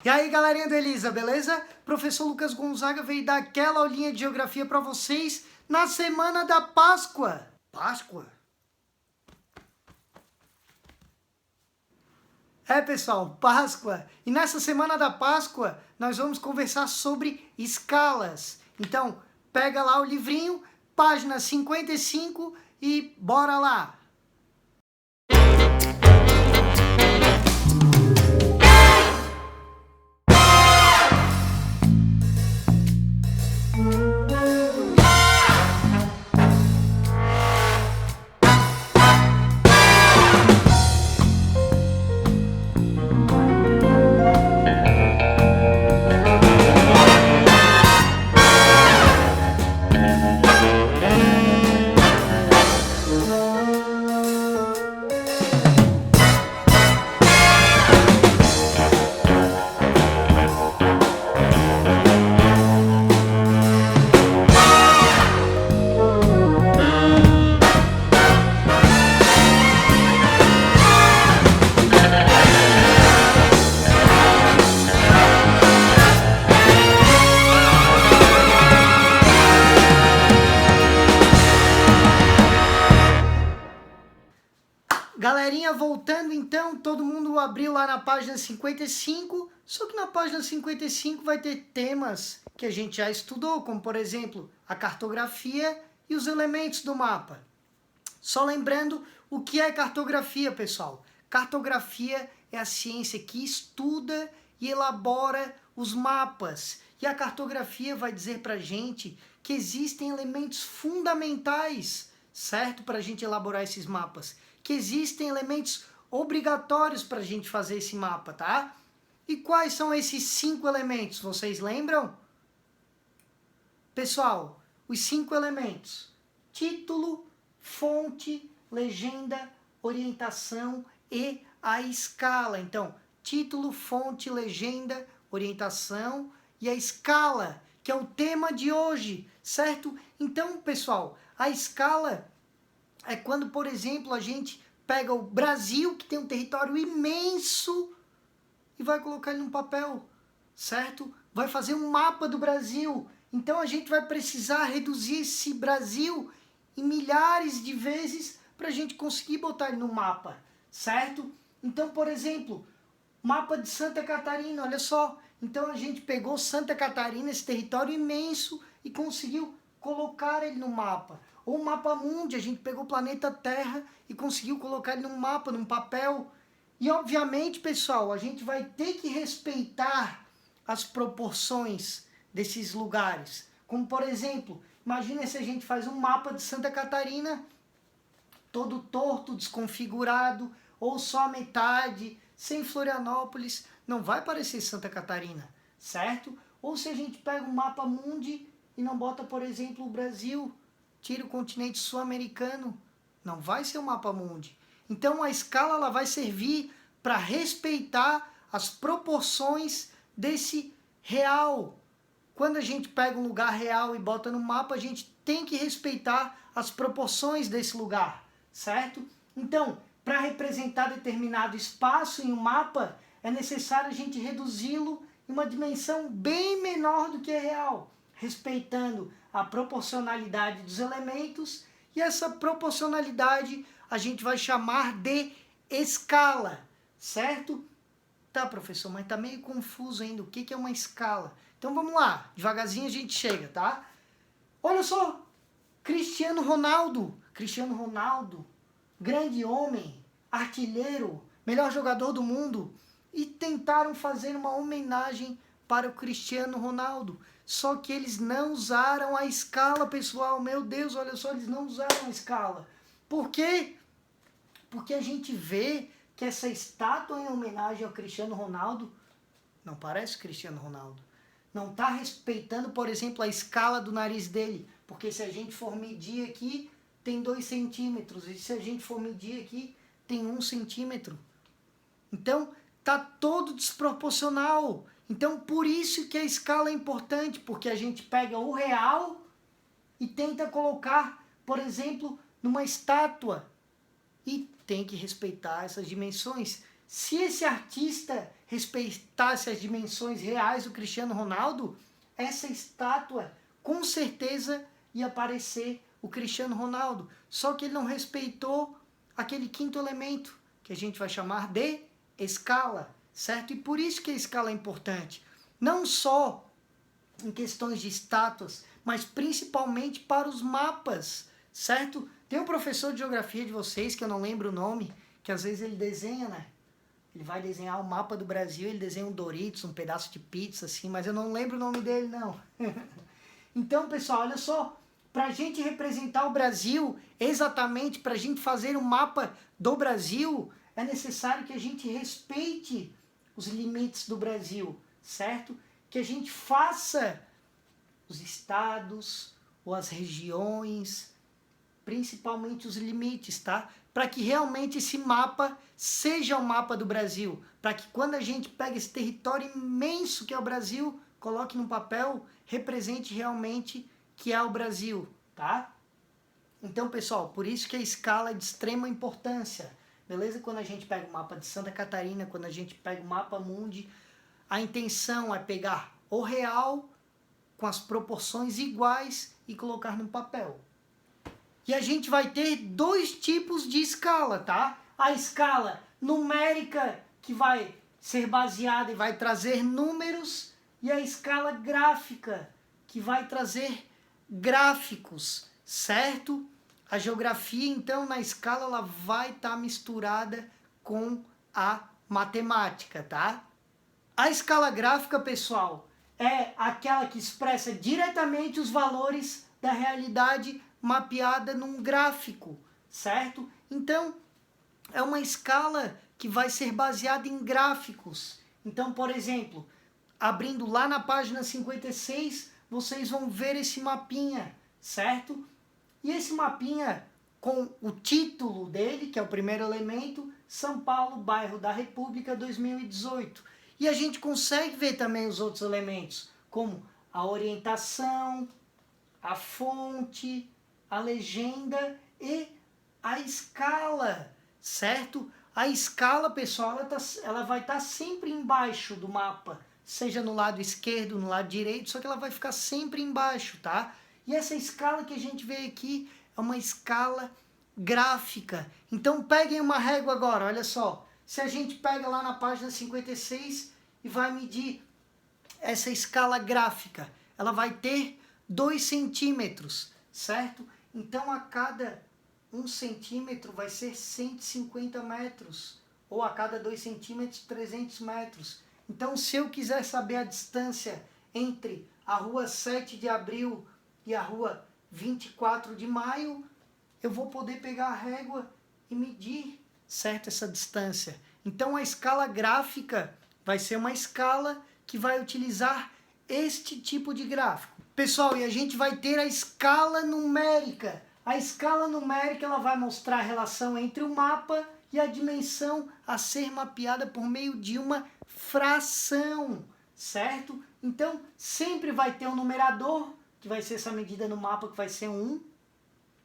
E aí, galerinha do Elisa, beleza? Professor Lucas Gonzaga veio dar aquela aulinha de geografia para vocês na semana da Páscoa. Páscoa? É, pessoal, Páscoa. E nessa semana da Páscoa, nós vamos conversar sobre escalas. Então, pega lá o livrinho, página 55 e bora lá! Galerinha, voltando então, todo mundo abriu lá na página 55, só que na página 55 vai ter temas que a gente já estudou, como por exemplo, a cartografia e os elementos do mapa. Só lembrando o que é cartografia, pessoal. Cartografia é a ciência que estuda e elabora os mapas. E a cartografia vai dizer pra gente que existem elementos fundamentais, certo? Para a gente elaborar esses mapas. Que existem elementos obrigatórios para a gente fazer esse mapa, tá? E quais são esses 5 elementos? Vocês lembram? Pessoal, os 5 elementos: título, fonte, legenda, orientação e a escala. Então, título, fonte, legenda, orientação e a escala, que é o tema de hoje, certo? Então, pessoal, a escala é quando, por exemplo, a gente pega o Brasil, que tem um território imenso, e vai colocar ele num papel, certo? Vai fazer um mapa do Brasil. Então a gente vai precisar reduzir esse Brasil em milhares de vezes para a gente conseguir botar ele no mapa, certo? Então, por exemplo, mapa de Santa Catarina, olha só. Então a gente pegou Santa Catarina, esse território imenso, e conseguiu colocar ele no mapa. Ou o mapa mundi, a gente pegou o planeta Terra e conseguiu colocar ele num mapa, num papel. E obviamente, pessoal, a gente vai ter que respeitar as proporções desses lugares. Como por exemplo, imagina se a gente faz um mapa de Santa Catarina todo torto, desconfigurado, ou só a metade, sem Florianópolis, não vai parecer Santa Catarina, certo? Ou se a gente pega um mapa mundi e não bota, por exemplo, o Brasil, tira o continente sul-americano, não vai ser um mapa mundi. Então a escala ela vai servir para respeitar as proporções desse real. Quando a gente pega um lugar real e bota no mapa, a gente tem que respeitar as proporções desse lugar, certo? Então, para representar determinado espaço em um mapa, é necessário a gente reduzi-lo em uma dimensão bem menor do que é real, respeitando a proporcionalidade dos elementos, e essa proporcionalidade a gente vai chamar de escala, certo? Tá, professor, mas tá meio confuso ainda, o que é uma escala? Então vamos lá, devagarzinho a gente chega, tá? Olha só, Cristiano Ronaldo, grande homem, artilheiro, melhor jogador do mundo, e tentaram fazer uma homenagem para o Cristiano Ronaldo. Só que eles não usaram a escala, pessoal. Meu Deus, olha só, eles não usaram a escala. Por quê? Porque a gente vê que essa estátua em homenagem ao Cristiano Ronaldo não parece Cristiano Ronaldo. Não está respeitando, por exemplo, a escala do nariz dele. Porque se a gente for medir aqui, tem 2 centímetros. E se a gente for medir aqui, tem 1 centímetro. Então, tá todo desproporcional. Então, por isso que a escala é importante, porque a gente pega o real e tenta colocar, por exemplo, numa estátua. E tem que respeitar essas dimensões. Se esse artista respeitasse as dimensões reais do Cristiano Ronaldo, essa estátua com certeza ia aparecer o Cristiano Ronaldo. Só que ele não respeitou aquele quinto elemento, que a gente vai chamar de escala, certo? E por isso que a escala é importante. Não só em questões de estátuas, mas principalmente para os mapas, certo? Tem um professor de geografia de vocês, que eu não lembro o nome, que às vezes ele desenha, né? Ele vai desenhar o mapa do Brasil, ele desenha um Doritos, um pedaço de pizza, assim, mas eu não lembro o nome dele, não. Então, pessoal, olha só, para a gente representar o Brasil, exatamente para a gente fazer um mapa do Brasil, é necessário que a gente respeite os limites do Brasil, certo? Que a gente faça os estados ou as regiões, principalmente os limites, tá? Para que realmente esse mapa seja o mapa do Brasil, para que quando a gente pega esse território imenso que é o Brasil, coloque no papel, represente realmente que é o Brasil, tá? Então, pessoal, por isso que a escala é de extrema importância, beleza? Quando a gente pega o mapa de Santa Catarina, quando a gente pega o mapa mundi, a intenção é pegar o real com as proporções iguais e colocar no papel. E a gente vai ter dois tipos de escala, tá? A escala numérica, que vai ser baseada e vai trazer números, e a escala gráfica, que vai trazer gráficos, certo? A geografia, então, na escala, ela vai estar misturada com a matemática, tá? A escala gráfica, pessoal, é aquela que expressa diretamente os valores da realidade mapeada num gráfico, certo? Então, é uma escala que vai ser baseada em gráficos. Então, por exemplo, abrindo lá na página 56, vocês vão ver esse mapinha, certo? E esse mapinha com o título dele, que é o primeiro elemento, São Paulo, bairro da República 2018. E a gente consegue ver também os outros elementos, como a orientação, a fonte, a legenda e a escala, certo? A escala, pessoal, ela vai estar sempre embaixo do mapa, seja no lado esquerdo, no lado direito, só que ela vai ficar sempre embaixo, tá? E essa escala que a gente vê aqui é uma escala gráfica. Então peguem uma régua agora, olha só. Se a gente pega lá na página 56 e vai medir essa escala gráfica, ela vai ter 2 centímetros, certo? Então a cada 1 centímetro vai ser 150 metros, ou a cada 2 centímetros 300 metros. Então se eu quiser saber a distância entre a rua 7 de abril e a rua 24 de maio, eu vou poder pegar a régua e medir, certo, essa distância. Então a escala gráfica vai ser uma escala que vai utilizar este tipo de gráfico. Pessoal, e a gente vai ter a escala numérica. A escala numérica ela vai mostrar a relação entre o mapa e a dimensão a ser mapeada por meio de uma fração, certo? Então, sempre vai ter um numerador, que vai ser essa medida no mapa, que vai ser 1,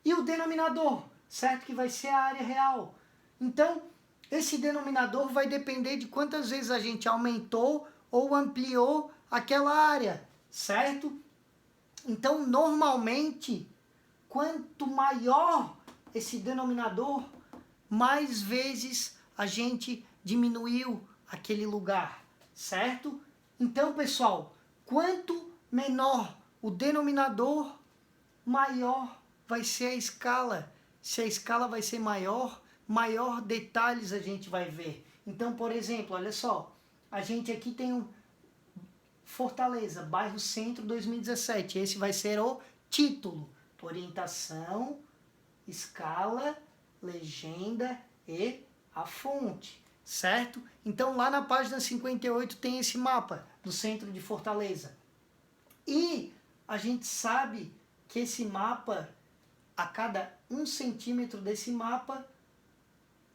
e o denominador, certo? Que vai ser a área real. Então, esse denominador vai depender de quantas vezes a gente aumentou ou ampliou aquela área, certo? Então, normalmente, quanto maior esse denominador, mais vezes a gente diminuiu aquele lugar, certo? Então, pessoal, quanto menor o denominador, maior vai ser a escala. Se a escala vai ser maior, maior detalhes a gente vai ver. Então, por exemplo, olha só, a gente aqui tem um Fortaleza, bairro Centro 2017. Esse vai ser o título. Orientação, escala, legenda e a fonte, certo? Então lá na página 58 tem esse mapa do centro de Fortaleza. E a gente sabe que esse mapa, a cada 1 centímetro desse mapa,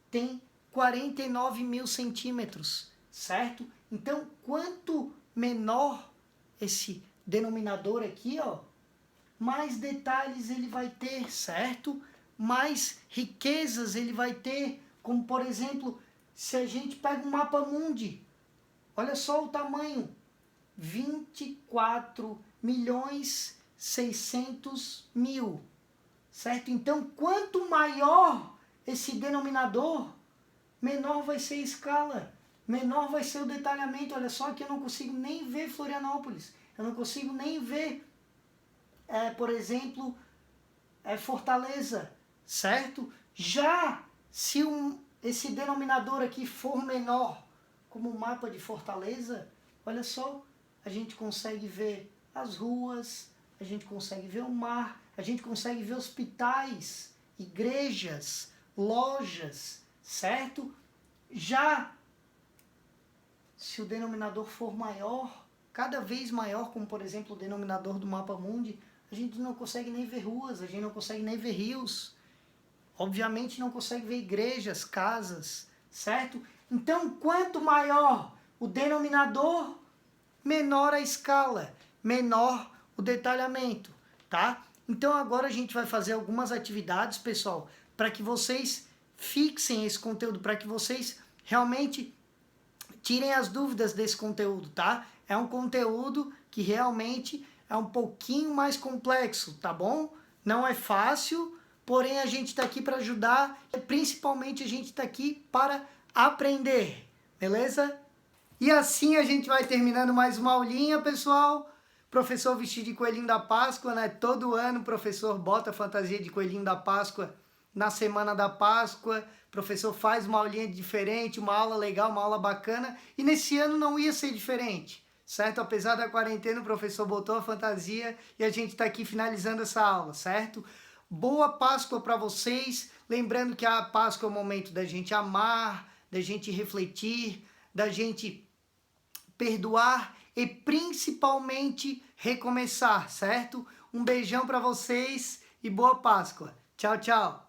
tem 49 mil centímetros, certo? Então, quanto menor esse denominador aqui, ó, mais detalhes ele vai ter, certo? Mais riquezas ele vai ter, como por exemplo, se a gente pega um mapa mundi, Olha só o tamanho, 24.600.000, certo? Então, quanto maior esse denominador, menor vai ser a escala, menor vai ser o detalhamento. Olha só que eu não consigo nem ver Florianópolis, eu não consigo nem ver, por exemplo, Fortaleza, certo? Já se esse denominador aqui for menor, como o mapa de Fortaleza, olha só, a gente consegue ver as ruas, a gente consegue ver o mar, a gente consegue ver hospitais, igrejas, lojas, certo? Já se o denominador for maior, cada vez maior, como por exemplo o denominador do mapa mundi, a gente não consegue nem ver ruas, a gente não consegue nem ver rios, obviamente não consegue ver igrejas, casas, certo? Então, quanto maior o denominador, menor a escala, menor o detalhamento, tá? Então agora a gente vai fazer algumas atividades, pessoal, para que vocês fixem esse conteúdo, para que vocês realmente tirem as dúvidas desse conteúdo, tá? É um conteúdo que realmente é um pouquinho mais complexo, tá bom? Não é fácil, porém a gente está aqui para ajudar e principalmente a gente está aqui para aprender, beleza? E assim a gente vai terminando mais uma aulinha, pessoal. Professor vestido de coelhinho da Páscoa, né? Todo ano o professor bota a fantasia de coelhinho da Páscoa na semana da Páscoa. O professor faz uma aulinha diferente, uma aula legal, uma aula bacana. E nesse ano não ia ser diferente, certo? Apesar da quarentena, o professor botou a fantasia e a gente está aqui finalizando essa aula, certo? Boa Páscoa para vocês. Lembrando que a Páscoa é o momento da gente amar, da gente refletir, da gente perdoar e principalmente recomeçar, certo? Um beijão para vocês e boa Páscoa. Tchau, tchau.